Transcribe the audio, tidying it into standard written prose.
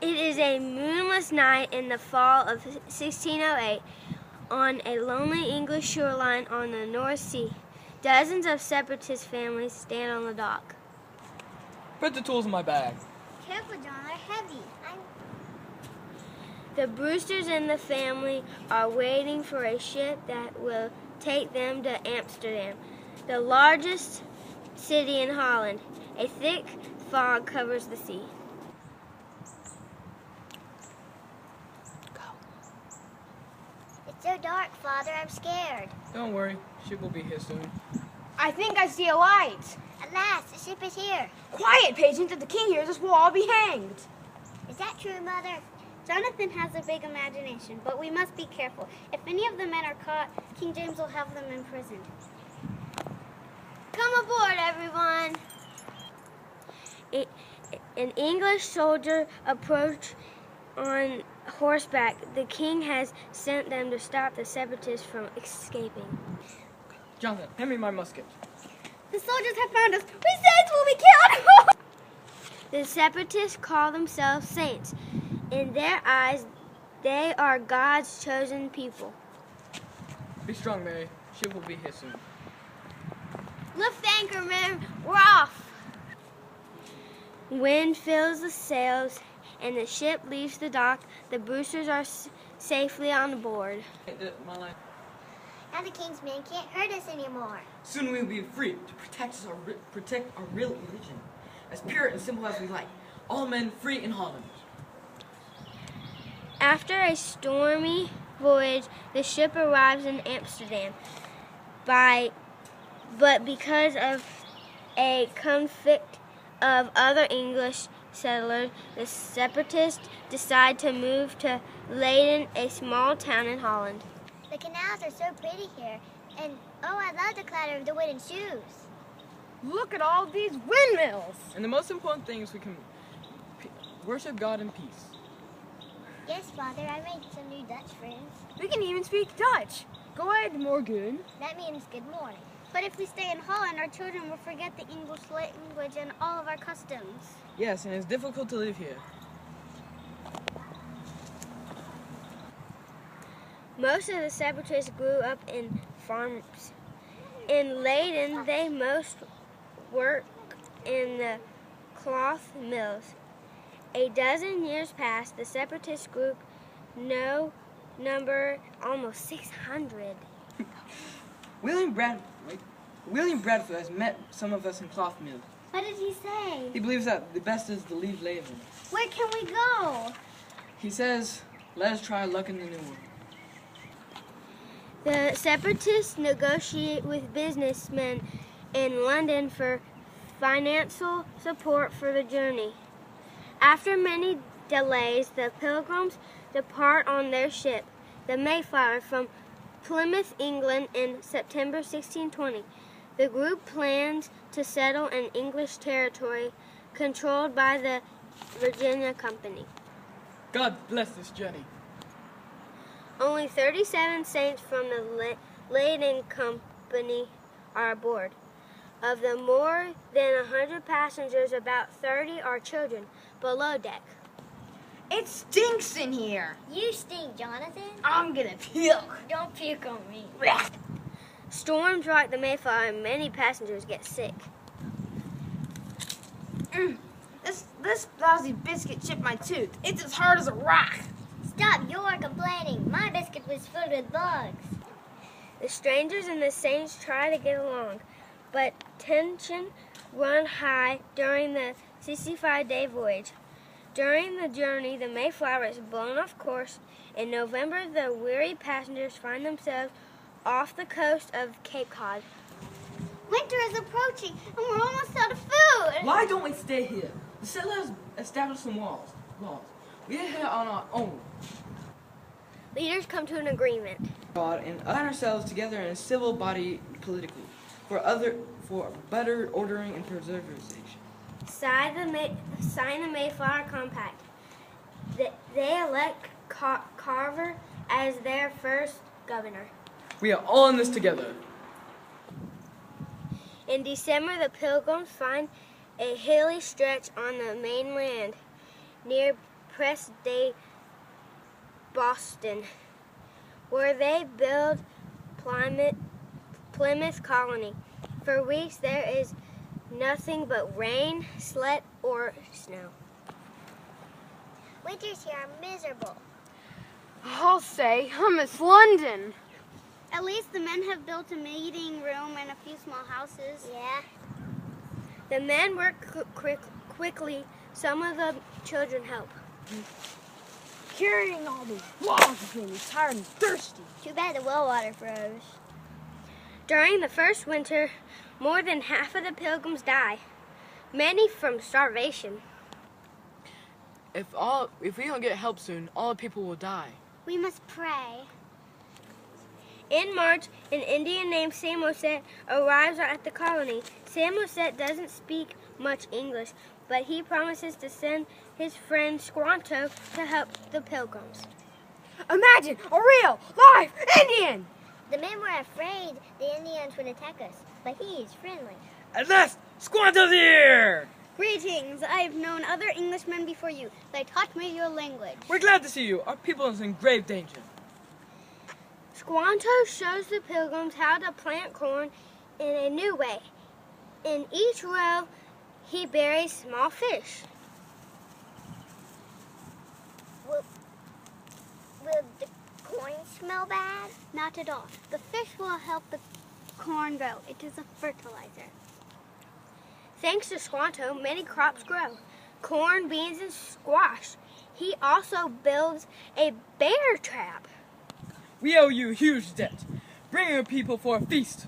It is a moonless night in the fall of 1608 on a lonely English shoreline on the North Sea. Dozens of separatist families stand on the dock. Put the tools in my bag. Careful, John, they're heavy. The Brewsters and the family are waiting for a ship that will take them to Amsterdam, the largest city in Holland. A thick fog covers the sea. It's so dark, Father, I'm scared. Don't worry, ship will be here soon. I think I see a light. At last, the ship is here. Quiet, patients. If the king hears us, we'll all be hanged. Is that true, Mother? Jonathan has a big imagination, but we must be careful. If any of the men are caught, King James will have them imprisoned. Come aboard, everyone. An English soldier approached on horseback. The king has sent them to stop the separatists from escaping. Jonathan, hand me my musket. The soldiers have found us. We saints will be killed! The separatists call themselves saints. In their eyes, they are God's chosen people. Be strong, Mary. Ship will be here soon. Lift anchor, men. We're off. Wind fills the sails, and the ship leaves the dock. The Brewsters are safely on board. My line. Now the king's men can't hurt us anymore. Soon we will be free to protect our real religion, as pure and simple as we like. All men free in Holland. After a stormy voyage, the ship arrives in Amsterdam. But because of a conflict of other English settlers, the separatists decide to move to Leyden, a small town in Holland. The canals are so pretty here, and oh, I love the clatter of the wooden shoes. Look at all these windmills. And the most important thing is we can worship God in peace. Yes, Father, I made some new Dutch friends. We can even speak Dutch. Go ahead, Morgan. That means good morning. But if we stay in Holland, our children will forget the English language and all of our customs. Yes, and it's difficult to live here. Most of the separatists grew up in farms. In Leyden, they most work in the cloth mills. A dozen years passed. The separatist group number almost 600. William Bradford has met some of us in cloth mills. What did he say? He believes that the best is to leave Leyden. Where can we go? He says, let us try luck in the new world. The separatists negotiate with businessmen in London for financial support for the journey. After many delays, the pilgrims depart on their ship, the Mayflower, from Plymouth, England in September 1620. The group plans to settle in English territory controlled by the Virginia Company. God bless this journey. Only 37 saints from the Leyden Company are aboard. Of the more than 100 passengers, about 30 are children below deck. It stinks in here. You stink, Jonathan. I'm gonna puke. Don't puke on me. Storms rock the Mayflower and many passengers get sick. This lousy biscuit chipped my tooth. It's as hard as a rock. Stop your complaining. My biscuit was filled with bugs. The strangers and the saints try to get along, but tension run high during the 65-day voyage. During the journey, the Mayflower is blown off course. In November, the weary passengers find themselves off the coast of Cape Cod. Winter is approaching, and we're almost out of food. Why don't we stay here? The settlers established some laws. We are here on our own. Leaders come to an agreement. God and align ourselves together in a civil body politically for better ordering and preservation. Sign the Mayflower Compact. They elect Carver as their first governor. We are all in this together. In December, the Pilgrims find a hilly stretch on the mainland near Press de Boston, where they build Plymouth Colony. For weeks there is nothing but rain, sleet, or snow. Winters here are miserable. I'll say, I miss London. At least the men have built a meeting room and a few small houses. Yeah. The men work quickly. Some of the children help. Carrying all these logs is making me tired and thirsty. Too bad the well water froze. During the first winter, more than half of the pilgrims die, many from starvation. If we don't get help soon, all the people will die. We must pray. In March, an Indian named Samoset arrives at the colony. Samoset doesn't speak much English, but he promises to send his friend Squanto to help the pilgrims. Imagine a real, live Indian! The men were afraid the Indians would attack us, but he is friendly. At last, Squanto's here! Greetings. I've known other Englishmen before you. They taught me your language. We're glad to see you. Our people is in grave danger. Squanto shows the pilgrims how to plant corn in a new way. In each row, he buries small fish. Will the corn smell bad? Not at all. The fish will help the corn grow. It is a fertilizer. Thanks to Squanto, many crops grow. Corn, beans, and squash. He also builds a bear trap. We owe you a huge debt. Bring your people for a feast.